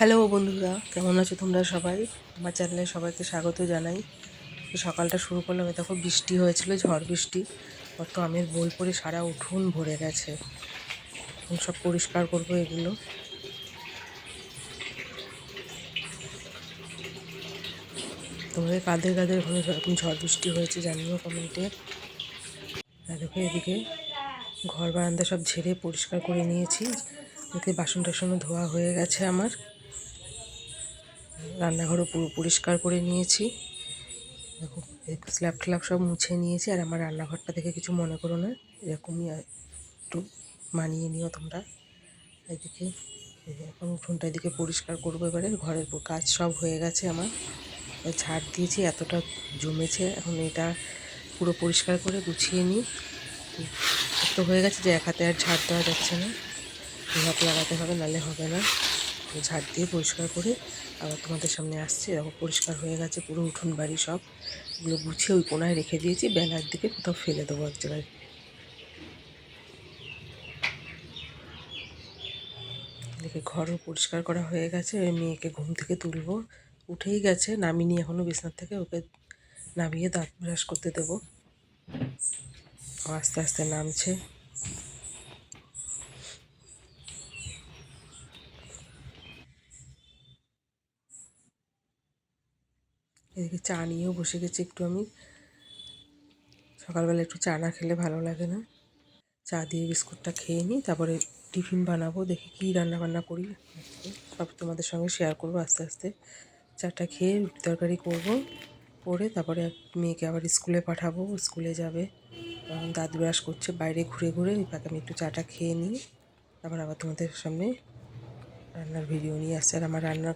Hello বন্ধুরা, কেমন আছো তোমরা সবাই? আমার চ্যানেলে সবাইকে স্বাগত জানাই। সকালটা শুরু করলাম, দেখো বৃষ্টি হয়েছিল, ঝড় বৃষ্টি। কত আমের বোল পড়ে সারা উঠোন ভরে গেছে। এখন সব পরিষ্কার করবো এগুলো। তোমাদের কাদের কাদের ওখানে এরকম ঝড় বৃষ্টি হয়েছে জানিও কমেন্টে। আর দেখো এদিকে ঘর বারান্দা সব ঝেড়ে পরিষ্কার করে নিয়েছি। এদিকে বাসন টাসনও ধোয়া হয়ে গেছে আমার। রান্নাঘরও পুরো পরিষ্কার করে নিয়েছি। দেখো স্ল্যাব ট্ল্যাব সব মুছে নিয়েছি। আর আমার রান্নাঘরটা দেখে কিছু মনে করো না, এরকমই একটু মানিয়ে নিও তোমরা। এদিকে এখন উঠোনটা এদিকে পরিষ্কার করবো। এবারে ঘরের কাজ সব হয়ে গেছে আমার, ঝাড় দিয়েছি, এতটা জমেছে। এখন এটা পুরো পরিষ্কার করে গুছিয়ে নিই। এত হয়ে গেছে যে এক হাতে আর ঝাড় দেওয়া যাচ্ছে না, দুই হাত লাগাতে হবে, নাহলে হবে না। ঝাড় দিয়ে পরিষ্কার করে আবার তোমাদের সামনে আসছে। এরকম পরিষ্কার হয়ে গেছে পুরো উঠোন বাড়ি সব। এগুলো গুছিয়ে ওই কোনায় রেখে দিয়েছি, বেলার দিকে কোথাও ফেলে দেবো এক জায়গায়। এদিকে ঘরও পরিষ্কার করা হয়ে গেছে। মেয়েকে ঘুম থেকে তুলবো, উঠেই গেছে, নামিনি এখনও বিছানার থেকে। ওকে নামিয়ে দাঁত ব্রাশ করতে দেবো। আস্তে আস্তে নামছে। এদিকে চা নিয়েও বসে গেছি একটু আমি। সকালবেলা একটু চা না খেলে ভালো লাগে না। চা দিয়ে বিস্কুটটা খেয়ে নিই, তারপরে টিফিন বানাবো। দেখি কী রান্না বান্না করি আজকে, সব তোমাদের সঙ্গে শেয়ার করবো আস্তে আস্তে। চাটা খেয়ে রুটি তরকারি করবো, করে তারপরে মেয়েকে আবার স্কুলে পাঠাবো, স্কুলে যাবে। তখন দাঁত ব্রাশ করছে বাইরে ঘুরে ঘুরে, তাকে আমি একটু চাটা খেয়ে নিই। তারপর আবার তোমাদের সামনে রান্নার ভিডিও নিয়ে আসছে। আর আমার রান্না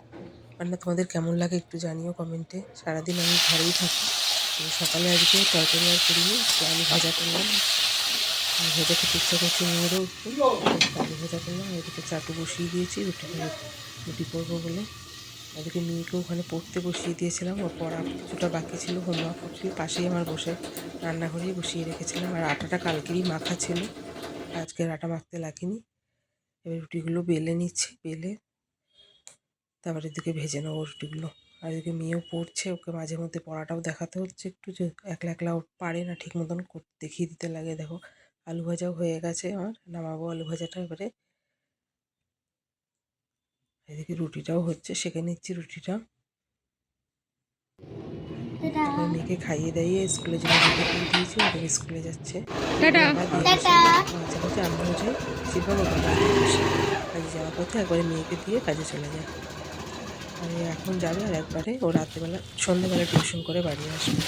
তোমাদের কেমন লাগে একটু জানিও কমেন্টে। সারাদিন আমি ঘরেই থাকি। সকালে আজকে তরকারি আর করিনি, আলু ভাজা করলাম। ভেজা খেতে ইচ্ছা করছে মেয়েরও একটু, আলু ভাজা করলাম। এদিকে চাটু বসিয়ে দিয়েছি রুটি করবো বলে। এদিকে মেয়েকে ওখানে পড়তে বসিয়ে দিয়েছিলাম, ওর পড়া কিছুটা বাকি ছিল, হোমওয়ার্ক করছিল। পাশেই আমার বসে রান্নাঘরেই বসিয়ে রেখেছিলাম। আর আটাটা কালকেরই মাখা ছিল, আজকে আটা মাখতে লাগিনি। এবার রুটিগুলো বেলে নিচ্ছি, বেলে তারপরে এদিকে ভেজে নেবো রুটিগুলো। আর এদিকে মেয়েও পড়ছে, ওকে মাঝে মধ্যে পড়াটাও দেখাতে হচ্ছে একটু, যে একলা একলা ও পারে না ঠিক মতন দেখিয়ে দিতে লাগে। দেখো আলু ভাজাও হয়ে গেছে আমার, নামাবো আলু ভাজাটা এবারে। এদিকে রুটিটাও হচ্ছে, সেঁকে নিচ্ছি রুটিটা। তারপরে মেয়েকে খাইয়ে দাইয়ে স্কুলে জন্য রেডি করে দিয়েছি, ওদের স্কুলে যাচ্ছে। মাঝে মাঝে আমিও যাই, বেশিরভাগ ওর বাবা বসে কাজে যাওয়ার পথে একবারে মেয়েকে দিয়ে কাজে চলে যায়। আর এখন যাবে, আর একবারে ও রাত্রেবেলা সন্ধ্যেবেলা টিউশন করে বাড়ি আসবে।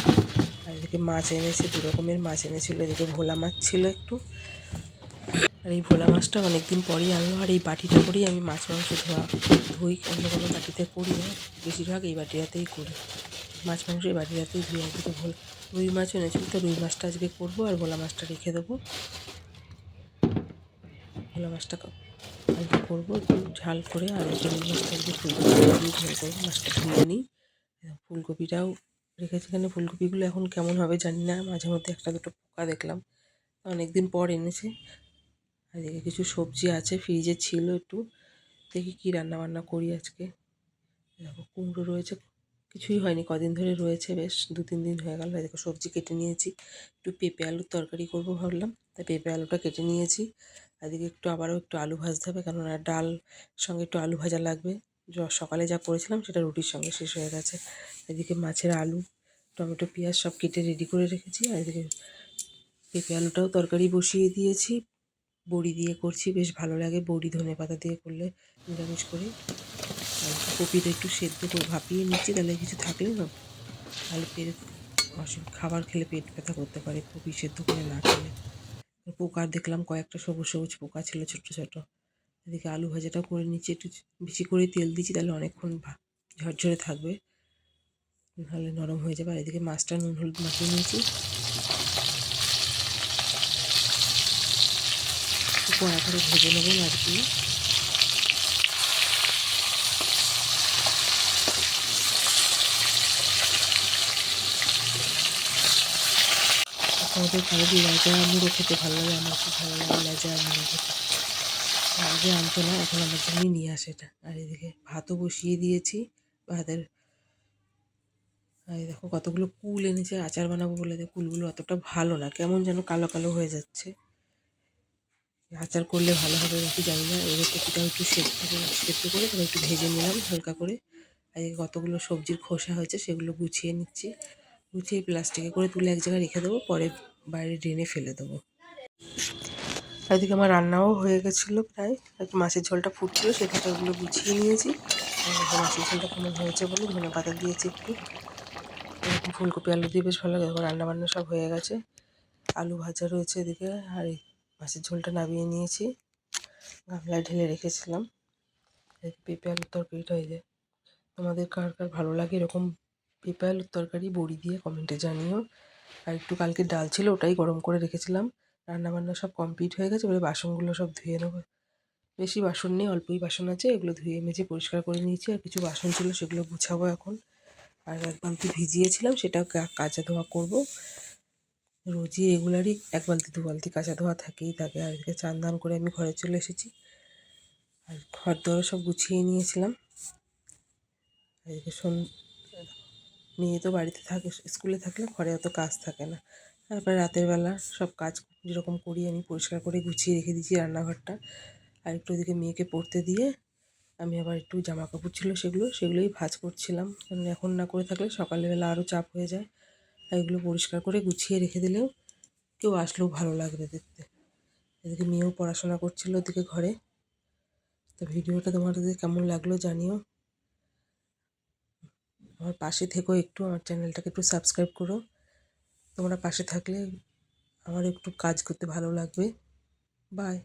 আর এদিকে মাছ এনেছে, দু রকমের মাছ এনেছিল। এদিকে ভোলা মাছ ছিল একটু, আর এই ভোলা মাছটা অনেকদিন পরেই আনলো। আর এই বাটিটা করেই আমি মাছ মাংস ধুই, অন্য কোনো বাটিতে করি না, বেশিরভাগ এই বাটিটাতেই করি। মাছ মাংস এই বাটিটাতেই ধুই। একদিকে রুই মাছ এনেছিল, তো রুই মাছটা আজকে করবো, আর ভোলা মাছটা রেখে দেবো। ভোলা মাছটা কালকে করবো একটু ঝাল করে। আর রুই মাছটা আজকে ফুলকপি দিয়ে ঝোল করবো। মাছটা ধুয়ে নিই। ফুলকপিটাও রেখেছি এখানে। ফুলকপিগুলো এখন কেমন হবে জানি না, মাঝে মধ্যে একটা দুটো পোকা দেখলাম, অনেক দিন পর এনেছে। আর এদিকে কিছু সবজি আছে, ফ্রিজে ছিল একটু, দেখি কী রান্না বান্না করি আজকে। দেখো কুমড়ো রয়েছে, কিছুই হয়নি, কদিন ধরে রয়েছে, বেশ 2-3 দিন হয়ে গেল। দেখো সবজি কেটে নিয়েছি, একটু পেঁপে আলুর তরকারি করবো ভাবলাম, তাই পেঁপে আলুটা কেটে নিয়েছি। এদিকে আবারও একটু আলু ভাজতে হবে, কেননা ডাল সঙ্গে একটু আলু ভাজা লাগবে। সকালে যা করেছিলাম সেটা রুটির সঙ্গে শেষ হয়ে গেছে। এদিকে মাছের আলু, টমেটো, পেঁয়াজ সব কেটে রেডি করে রেখেছি। আর এদিকে পেঁপে আলুটাও তরকারি বসিয়ে দিয়েছি, বড়ি দিয়ে করছি, বেশ ভালো লাগে বড়ি ধনেপাতা দিয়ে করলে, নিরামিষ করে। আর কপিটা একটু সেদ্ধ করে ভাপিয়ে নিচ্ছি, তাহলে কিছু থাকলে না, তাহলে খাবার খেলে পেট ব্যথা করতে পারে কপি সেদ্ধ করে না খেলে। পোকা দেখলাম, কয়েকটা সবুজ সবুজ পোকা ছিল ছোট ছোট। এদিকে আলু ভাজাটাও করে নিচ্ছি, একটু বেশি করে তেল দিচ্ছি, তাহলে অনেকক্ষণ ঝরঝরে থাকবে, নাহলে নরম হয়ে যাবে। আর এদিকে মাছটা নুন হলুদ মাখিয়ে নিয়েছি, কড়া করে ভেজে নেবো মাছ দিয়ে। আমাদের কারোর লেজা মুড়ো খেতে ভালো লাগে, আমার খুব ভালো লাগে লেজা মুড়ো খেতে। আগে আনতো না, এখন আমার জন্যই নিয়ে আসে এটা। আর এদিকে ভাতও বসিয়ে দিয়েছি। ভাতের আর এই দেখো কতগুলো কুল এনেছে আচার বানাবো বলে, কুলগুলো অতটা ভালো না, কেমন যেন কালো কালো হয়ে যাচ্ছে। আচার করলে ভালো হবে নাকি জানি না। এবার কপিটাও একটু সেদ্ধ করে তারপর একটু ভেজে নিলাম হালকা করে। আর এই কতগুলো সবজির খোসা হয়েছে সেগুলো গুছিয়ে নিচ্ছি। গুছিয়ে প্লাস্টিকে করে তুলে এক জায়গায় রেখে দেবো, পরে বাইরে ড্রেনে ফেলে দেবো। আর এদিকে আমার রান্নাও হয়ে গেছিলো প্রায়, একটু মাছের ঝোলটা ফুটছিলো, সেখানে ওগুলো গুছিয়ে নিয়েছি। আর মাছের ঝোলটা কেমন হয়েছে বলে ধনে পাতা দিয়েছি একটু। এরকম ফুলকপি আলু দিয়ে বেশ ভালো লাগে। রান্না বান্না সব হয়ে গেছে, আলু ভাজা রয়েছে এদিকে। আর এই মাছের ঝোলটা নামিয়ে নিয়েছি, গামলায় ঢেলে রেখেছিলাম। পেঁপে আলুর তরকারিটা এই যে, তোমাদের কার কার ভালো লাগে এরকম পেঁপে আলুর তরকারি বড়ি দিয়ে কমেন্টে জানিও। আর একটু কালকে ডাল ছিল, ওটাই গরম করে রেখেছিলাম। রান্নাবান্না সব কমপ্লিট হয়ে গেছে, এবারে বাসনগুলো সব ধুয়ে নেবো। বেশি বাসন নেই, অল্পই বাসন আছে, এগুলো ধুয়ে মেজে পরিষ্কার করে নিয়েছি। আর কিছু বাসন ছিল সেগুলো গুছাবো এখন। আর এক বালতি ভিজিয়েছিলাম, সেটাও কাচা ধোয়া করবো। রোজই রেগুলারই এক বালতি দু বালতি কাচা ধোয়া থাকেই থাকে। আর এদিকে চান দান করে আমি ঘরে চলে এসেছি, আর ঘর দোয়ারও সব গুছিয়ে নিয়েছিলাম। আর এদিকে মেয়ে তো বাড়িতে থাকে, স্কুলে থাকলে ঘরে অত কাজ থাকে না। তারপরে রাতের বেলা সব কাজ যেরকম করি আমি, পরিষ্কার করে গুছিয়ে রেখে দিয়েছি রান্নাঘরটা। আর একটু ওদিকে মেয়েকে পড়তে দিয়ে আমি আবার একটু জামা কাপড় ছিল সেগুলোই ভাঁজ করছিলাম, কারণ এখন না করে থাকলে সকালবেলা আরও চাপ হয়ে যায়। আর এগুলো পরিষ্কার করে গুছিয়ে রেখে দিলেও কেউ আসলেও ভালো লাগবে দেখতে। এদিকে মেয়েও পড়াশোনা করছিল ওদিকে ঘরে। তো ভিডিওটা তোমাদের কেমন লাগলো জানিও। আমার পাশে থেকেও একটু, আমার চ্যানেলটাকে একটু সাবস্ক্রাইব করো। তোমরা পাশে থাকলে আমার একটু কাজ করতে ভালো লাগবে। বাই।